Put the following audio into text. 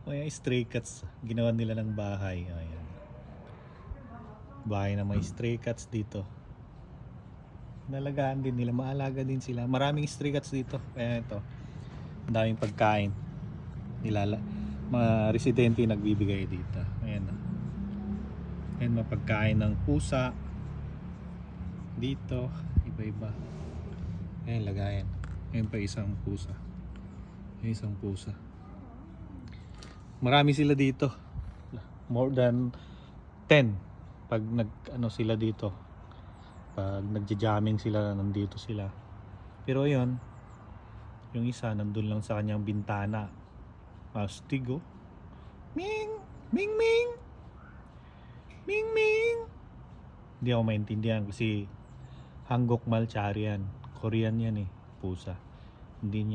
O yung stray cats, ginawa nila ng bahay. Ayan. Bahay na may stray cats dito. Nalagaan din nila, maalaga din sila. Maraming stray cats dito. Kaya ito, ang daming pagkain. Mga residente nagbibigay dito. Ayan. Ayan, mapagkain ng pusa. Dito, iba-iba. Ayan, lagayan. Ayan pa isang pusa. Ayan, isang pusa. Marami sila dito. More than 10 pag sila dito. Pag nagja-jamming sila, nandito sila. Pero yun, yung isa nandun lang sa kanyang bintana. Astig oh. Ming! Ming Ming! Ming Ming! Hindi ako maintindihan kasi Hanggok Malcharian. Korean yan eh, pusa. Hindi niya